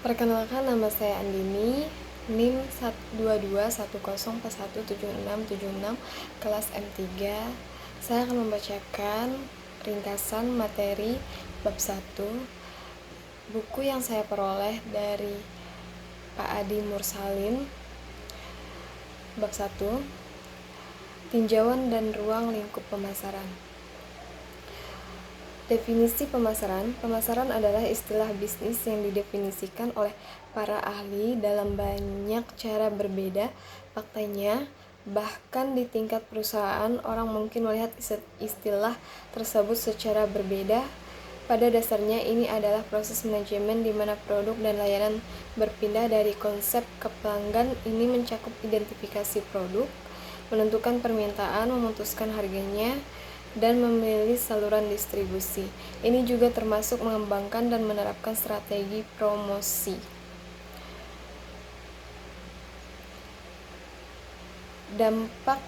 Perkenalkan, nama saya Andini, NIM 12210417676, kelas M3. Saya akan membacakan ringkasan materi bab 1. Buku yang saya peroleh dari Pak Adi Mursalin. Bab 1, tinjauan dan ruang lingkup pemasaran. Definisi pemasaran. Pemasaran adalah istilah bisnis yang didefinisikan oleh para ahli dalam banyak cara berbeda. Faktanya, bahkan di tingkat perusahaan, orang mungkin melihat istilah tersebut secara berbeda. Pada dasarnya, ini adalah proses manajemen di mana produk dan layanan berpindah dari konsep ke pelanggan. Ini mencakup identifikasi produk, menentukan permintaan, memutuskan harganya, dan memilih saluran distribusi. Ini juga termasuk mengembangkan dan menerapkan strategi promosi. Dampak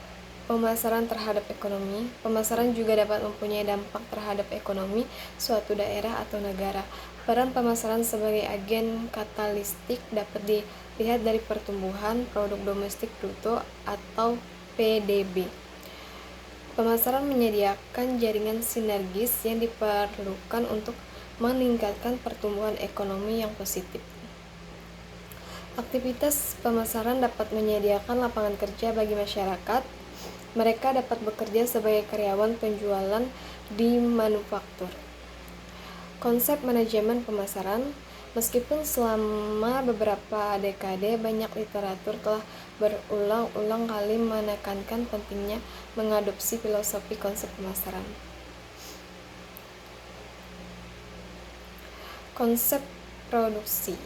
pemasaran terhadap ekonomi. Pemasaran juga dapat mempunyai dampak terhadap ekonomi suatu daerah atau negara. Peran pemasaran sebagai agen katalistik dapat dilihat dari pertumbuhan produk domestik bruto atau PDB. Pemasaran menyediakan jaringan sinergis yang diperlukan untuk meningkatkan pertumbuhan ekonomi yang positif. Aktivitas pemasaran dapat menyediakan lapangan kerja bagi masyarakat. Mereka dapat bekerja sebagai karyawan penjualan di manufaktur. Konsep manajemen pemasaran. Meskipun selama beberapa dekade banyak literatur telah berulang-ulang kali menekankan pentingnya mengadopsi filosofi konsep pemasaran. Konsep produksi.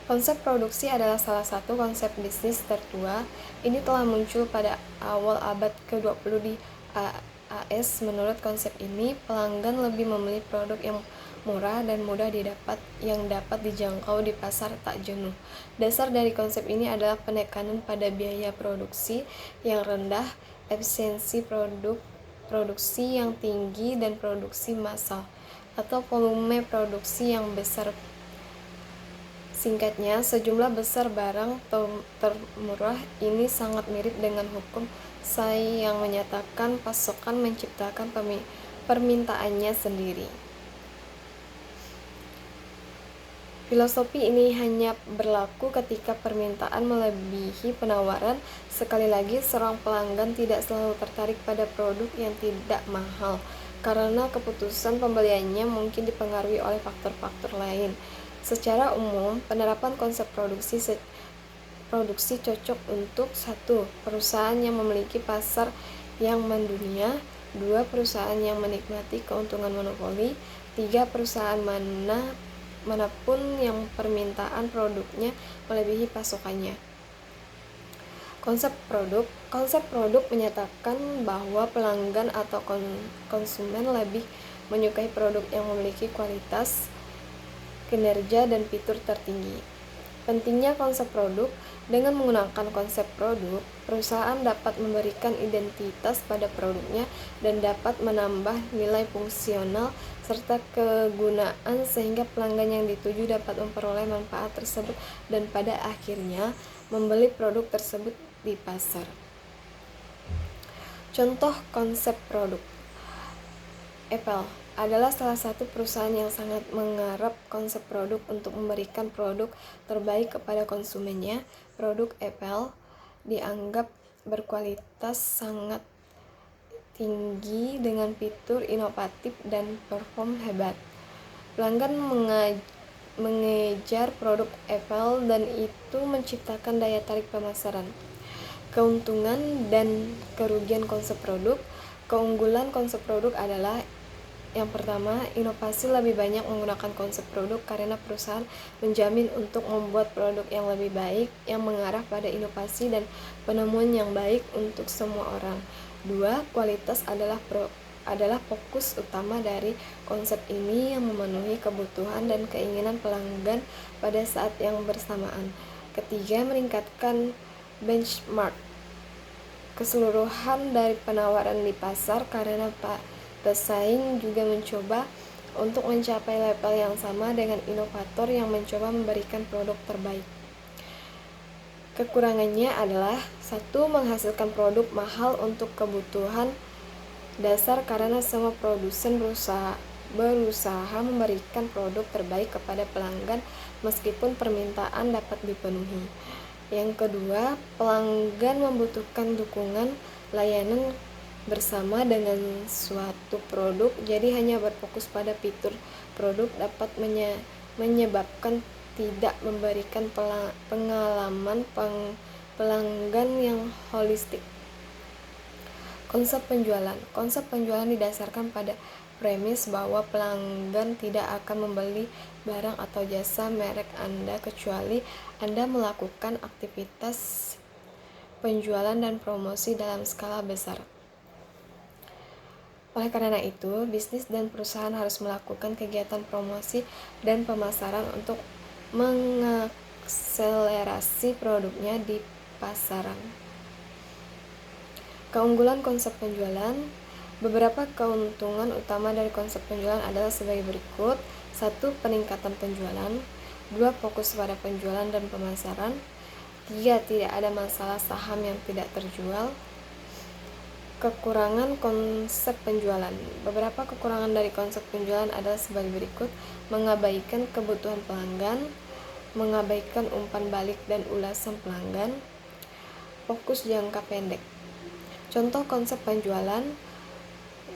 Konsep produksi adalah salah satu konsep bisnis tertua. Ini telah muncul pada awal abad ke-20 di AS. Menurut konsep ini, pelanggan lebih memilih produk yang murah dan mudah didapat yang dapat dijangkau di pasar tak jenuh. Dasar dari konsep ini adalah penekanan pada biaya produksi yang rendah, efisiensi produksi yang tinggi, dan produksi massal atau volume produksi yang besar. Singkatnya, sejumlah besar barang termurah ini sangat mirip dengan hukum Say yang menyatakan pasokan menciptakan permintaannya sendiri. Filosofi ini hanya berlaku ketika permintaan melebihi penawaran. Sekali lagi, seorang pelanggan tidak selalu tertarik pada produk yang tidak mahal, karena keputusan pembeliannya mungkin dipengaruhi oleh faktor-faktor lain. Secara umum, penerapan konsep produksi cocok untuk 1. Perusahaan yang memiliki pasar yang mendunia. 2. Perusahaan yang menikmati keuntungan monopoli. 3. Perusahaan manapun yang permintaan produknya melebihi pasokannya. Konsep produk menyatakan bahwa pelanggan atau konsumen lebih menyukai produk yang memiliki kualitas, kinerja, dan fitur tertinggi. Pentingnya konsep produk. Dengan menggunakan konsep produk, perusahaan dapat memberikan identitas pada produknya dan dapat menambah nilai fungsional serta kegunaan sehingga pelanggan yang dituju dapat memperoleh manfaat tersebut dan pada akhirnya membeli produk tersebut di pasar. Contoh konsep produk. Apple adalah salah satu perusahaan yang sangat menggarap konsep produk untuk memberikan produk terbaik kepada konsumennya. Produk Apple dianggap berkualitas sangat tinggi dengan fitur inovatif dan perform hebat. Pelanggan mengejar produk Apple dan itu menciptakan daya tarik pemasaran. Keuntungan dan kerugian konsep produk. Keunggulan konsep produk adalah yang pertama, inovasi lebih banyak menggunakan konsep produk karena perusahaan menjamin untuk membuat produk yang lebih baik yang mengarah pada inovasi dan penemuan yang baik untuk semua orang. 2. Kualitas adalah fokus utama dari konsep ini yang memenuhi kebutuhan dan keinginan pelanggan pada saat yang bersamaan. Ketiga, meningkatkan benchmark keseluruhan dari penawaran di pasar karena pesaing juga mencoba untuk mencapai level yang sama dengan inovator yang mencoba memberikan produk terbaik. Kekurangannya adalah satu, menghasilkan produk mahal untuk kebutuhan dasar karena semua produsen berusaha memberikan produk terbaik kepada pelanggan meskipun permintaan dapat dipenuhi. Yang kedua, pelanggan membutuhkan dukungan layanan bersama dengan suatu produk, jadi hanya berfokus pada fitur produk dapat menyebabkan tidak memberikan pengalaman pelanggan yang holistik. Konsep penjualan didasarkan pada premis bahwa pelanggan tidak akan membeli barang atau jasa merek Anda kecuali Anda melakukan aktivitas penjualan dan promosi dalam skala besar. Oleh karena itu, bisnis dan perusahaan harus melakukan kegiatan promosi dan pemasaran untuk mengakselerasi produknya di pasaran. Keunggulan konsep penjualan. Beberapa keuntungan utama dari konsep penjualan adalah sebagai berikut. 1. Peningkatan penjualan. 2. Fokus pada penjualan dan pemasaran. 3. Tidak ada masalah saham yang tidak terjual. Kekurangan konsep penjualan. Beberapa kekurangan dari konsep penjualan adalah sebagai berikut: mengabaikan kebutuhan pelanggan, mengabaikan umpan balik dan ulasan pelanggan, fokus jangka pendek. Contoh konsep penjualan.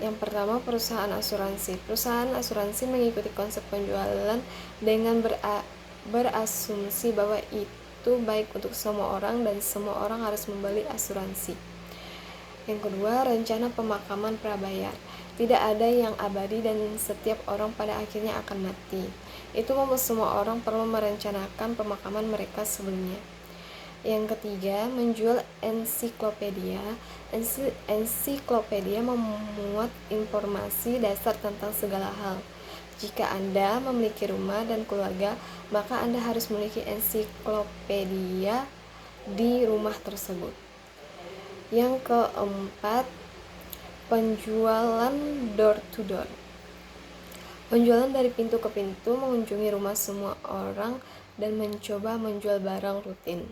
Yang pertama, perusahaan asuransi. Perusahaan asuransi mengikuti konsep penjualan dengan berasumsi bahwa itu baik untuk semua orang dan semua orang harus membeli asuransi. Yang kedua, rencana pemakaman prabayar. Tidak ada yang abadi dan setiap orang pada akhirnya akan mati. Itu membuat semua orang perlu merencanakan pemakaman mereka sebelumnya. Yang ketiga, menjual ensiklopedia. Ensiklopedia memuat informasi dasar tentang segala hal. Jika Anda memiliki rumah dan keluarga, maka Anda harus memiliki ensiklopedia di rumah tersebut. Yang keempat, penjualan door to door. Penjualan dari pintu ke pintu, mengunjungi rumah semua orang dan mencoba menjual barang rutin.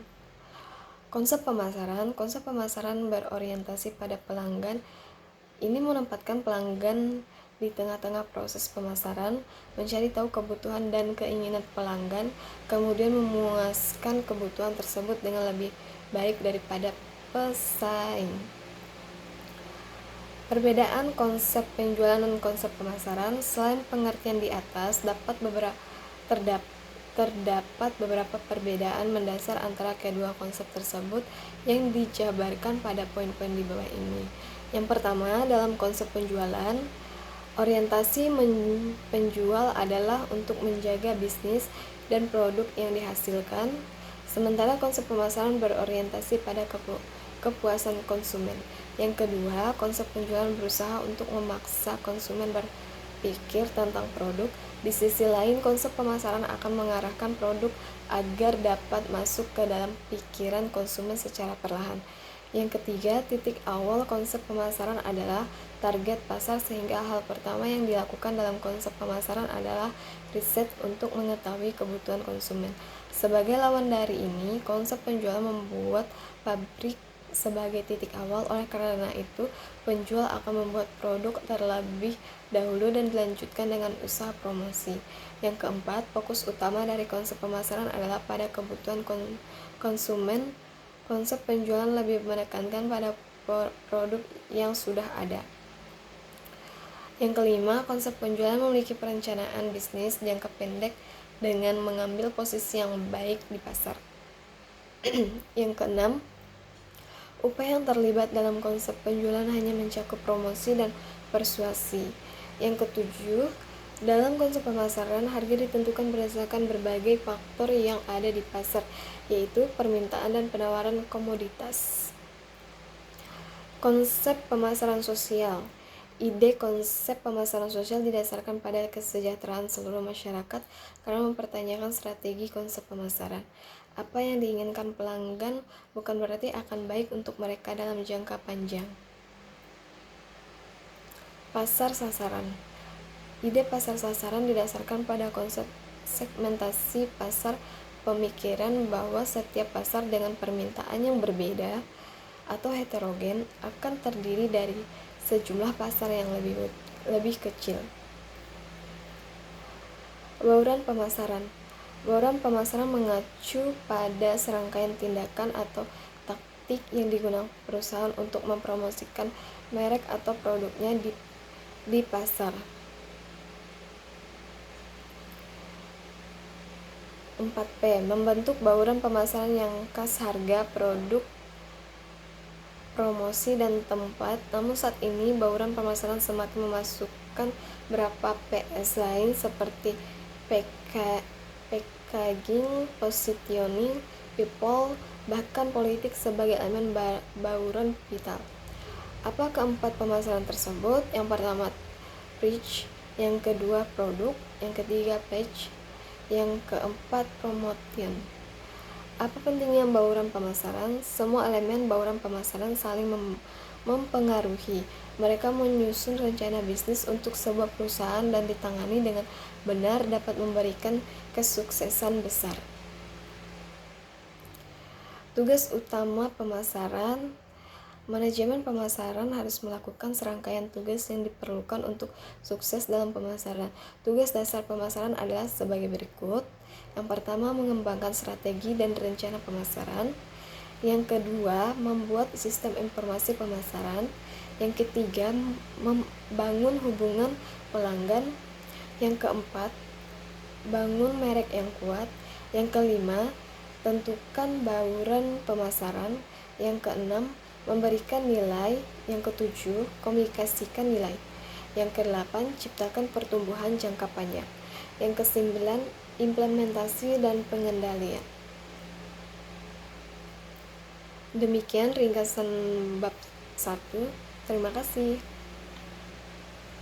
Konsep pemasaran berorientasi pada pelanggan. Ini menempatkan pelanggan di tengah-tengah proses pemasaran, mencari tahu kebutuhan dan keinginan pelanggan, kemudian memuaskan kebutuhan tersebut dengan lebih baik daripada pesaing. Perbedaan konsep penjualan dan konsep pemasaran. Selain pengertian di atas, terdapat beberapa perbedaan mendasar antara kedua konsep tersebut yang dijabarkan pada poin-poin di bawah ini. Yang pertama, dalam konsep penjualan, orientasi penjual adalah untuk menjaga bisnis dan produk yang dihasilkan, sementara konsep pemasaran berorientasi pada kepuasan konsumen. Yang kedua, konsep penjualan berusaha untuk memaksa konsumen berpikir tentang produk. Di sisi lain, konsep pemasaran akan mengarahkan produk agar dapat masuk ke dalam pikiran konsumen secara perlahan. Yang ketiga, titik awal konsep pemasaran adalah target pasar, sehingga hal pertama yang dilakukan dalam konsep pemasaran adalah riset untuk mengetahui kebutuhan konsumen. Sebagai lawan dari ini, konsep penjualan membuat pabrik sebagai titik awal. Oleh karena itu, penjual akan membuat produk terlebih dahulu dan dilanjutkan dengan usaha promosi. Yang keempat, fokus utama dari konsep pemasaran adalah pada kebutuhan konsumen. Konsep penjualan lebih menekankan pada produk yang sudah ada. Yang kelima, konsep penjualan memiliki perencanaan bisnis jangka pendek dengan mengambil posisi yang baik di pasar. Yang keenam, upaya yang terlibat dalam konsep penjualan hanya mencakup promosi dan persuasi. Yang ketujuh, dalam konsep pemasaran, harga ditentukan berdasarkan berbagai faktor yang ada di pasar, yaitu permintaan dan penawaran komoditas. Konsep pemasaran sosial. Ide konsep pemasaran sosial didasarkan pada kesejahteraan seluruh masyarakat karena mempertanyakan strategi konsep pemasaran. Apa yang diinginkan pelanggan bukan berarti akan baik untuk mereka dalam jangka panjang. Pasar sasaran. Ide pasar sasaran didasarkan pada konsep segmentasi pasar, pemikiran bahwa setiap pasar dengan permintaan yang berbeda atau heterogen akan terdiri dari sejumlah pasar yang lebih kecil. Bauran pemasaran. Bauran pemasaran mengacu pada serangkaian tindakan atau taktik yang digunakan perusahaan untuk mempromosikan merek atau produknya di pasar. 4P. Membentuk bauran pemasaran yang khas harga, produk, promosi, dan tempat. Namun saat ini bauran pemasaran semakin memasukkan beberapa PS lain seperti packaging, positioning, people, bahkan politik sebagai elemen bauran vital. Apa keempat pemasaran tersebut? Yang pertama reach, yang kedua produk, yang ketiga page, yang keempat promotion. Apa pentingnya bauran pemasaran? Semua elemen bauran pemasaran saling mempengaruhi. Mereka menyusun rencana bisnis untuk sebuah perusahaan dan ditangani dengan benar dapat memberikan kesuksesan besar. Tugas utama pemasaran. Manajemen pemasaran harus melakukan serangkaian tugas yang diperlukan untuk sukses dalam pemasaran. Tugas dasar pemasaran adalah sebagai berikut. Yang pertama, mengembangkan strategi dan rencana pemasaran. Yang kedua, membuat sistem informasi pemasaran. Yang ketiga, membangun hubungan pelanggan. Yang keempat, bangun merek yang kuat. Yang kelima, tentukan bauran pemasaran. Yang keenam, memberikan nilai. Yang ketujuh, komunikasikan nilai. Yang kedelapan, ciptakan pertumbuhan jangka panjang. Yang kesembilan, implementasi dan pengendalian. Demikian ringkasan bab 1. Terima kasih.